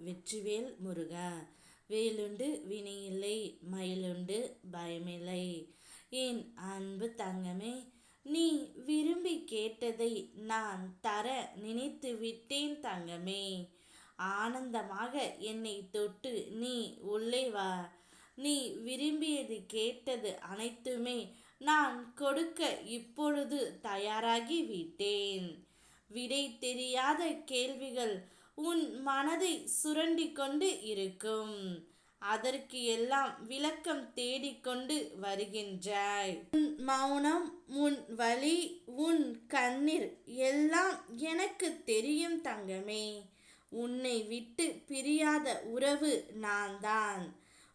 வெற்றிவேல் முருகா. வேலுண்டு வினையில்லை, மயிலுண்டு பயமில்லை. என் அன்பு தங்கமே, நீ விரும்பி கேட்டதை நான் தர நினைத்து விட்டேன் தங்கமே. ஆனந்தமாக என்னை தொட்டு நீ உள்ளே வா. நீ விரும்பியது கேட்டது அனைத்துமே நான் கொடுக்க இப்பொழுது தயாராகி விட்டேன். விடை தெரியாத கேள்விகள் உன் மனதை சுரண்டி கொண்டு இருக்கும். அதற்கு எல்லாம் விளக்கம் தேடிக்கொண்டு வருகின்றாய். உன் மௌனம், உன் வலி, உன் கண்ணீர் எல்லாம் எனக்கு தெரியும் தங்கமே. உன்னை விட்டு பிரியாத உறவு நான் தான்.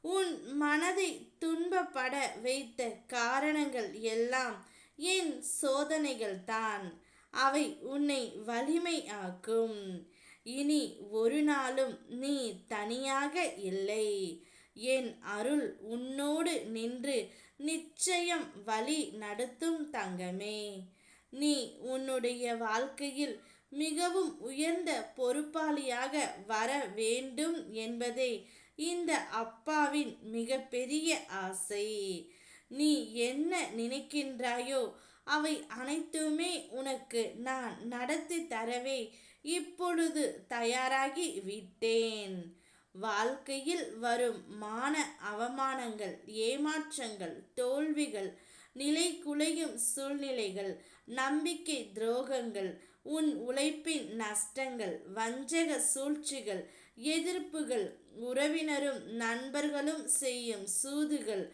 உன் மனதை துன்பப்பட வைத்த காரணங்கள் எல்லாம் என் சோதனைகள் தான். அவை உன்னை வலிமை ஆக்கும். இனி ஒரு நாளும் நீ தனியாக இல்லை. என் அருள் உன்னோடு நின்று நிச்சயம் வழி நடத்தும் தங்கமே. நீ உன்னுடைய வாழ்க்கையில் மிகவும் உயர்ந்த பொறுப்பாளியாக வர வேண்டும் என்பதே இந்த அப்பாவின் மிகப்பெரிய ஆசை. நீ என்ன நினைக்கின்றாயோ அவை அனைத்துமே உனக்கு நான் நடத்தி தரவே இப்பொழுது தயாராகி விட்டேன். வாழ்க்கையில் வரும் மான அவமானங்கள், ஏமாற்றங்கள், தோல்விகள், நிலை குலையும் சூழ்நிலைகள், நம்பிக்கை துரோகங்கள், உன் உழைப்பின் நஷ்டங்கள், வஞ்சக சூழ்ச்சிகள், எதிர்ப்புகள், உறவினரும் நண்பர்களும் செய்யும் சூதுகள்,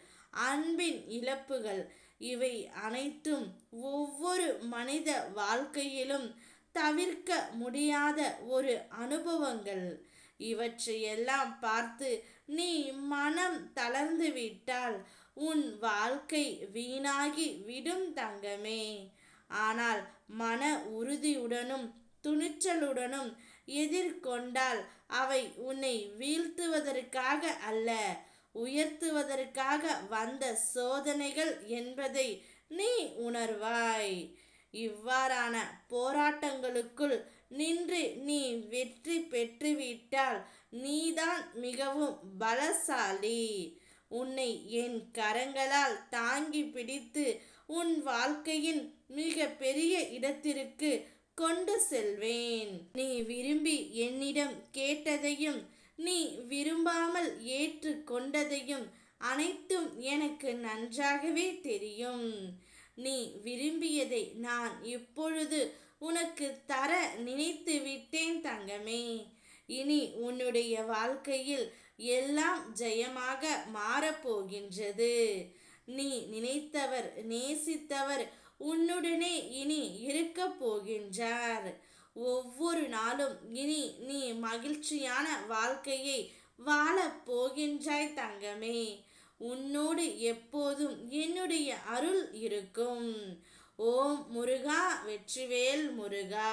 அன்பின் இழப்புகள், இவை அனைத்தும் ஒவ்வொரு மனித வாழ்க்கையிலும் தவிர்க்க முடியாத ஒரு அனுபவங்கள். இவற்றையெல்லாம் பார்த்து நீ மனம் தளர்ந்து விட்டால் உன் வாழ்க்கை வீணாகி விடும் தங்கமே. ஆனால் மன உறுதியுடனும் துணிச்சலுடனும் எதிர்கொண்டால் அவை உன்னை வீழ்த்துவதற்காக அல்ல, உயர்த்துவதற்காக வந்த சோதனைகள் என்பதை நீ உணர்வாய். இவ்வாறான போராட்டங்களுக்குள் நின்று நீ வெற்றி பெற்றுவிட்டால் நீதான் மிகவும் பலசாலி. உன்னை என் கரங்களால் தாங்கி பிடித்து உன் வாழ்க்கையின் மிக பெரிய இடத்திற்கு கொண்டு செல்வேன். நீ விரும்பி என்னிடம் கேட்டதையும் நீ விரும்பாமல் ஏற்று கொண்டதையும் அனைத்தும் எனக்கு நன்றாகவே தெரியும். நீ விரும்பியதை நான் இப்பொழுது உனக்கு தர நினைத்து விட்டேன் தங்கமே. இனி உன்னுடைய வாழ்க்கையில் எல்லாம் ஜெயமாக மாறப்போகின்றது. நீ நினைத்தவர், நேசித்தவர் உன்னுடனே இனி இருக்க போகின்றார். ஒவ்வொரு நாளும் இனி நீ மகிழ்ச்சியான வாழ்க்கையை வாழப் போகின்றாய் தங்கமே. உன்னோடு எப்போதும் என்னுடைய அருள் இருக்கும். ஓம் முருகா, வெற்றிவேல் முருகா.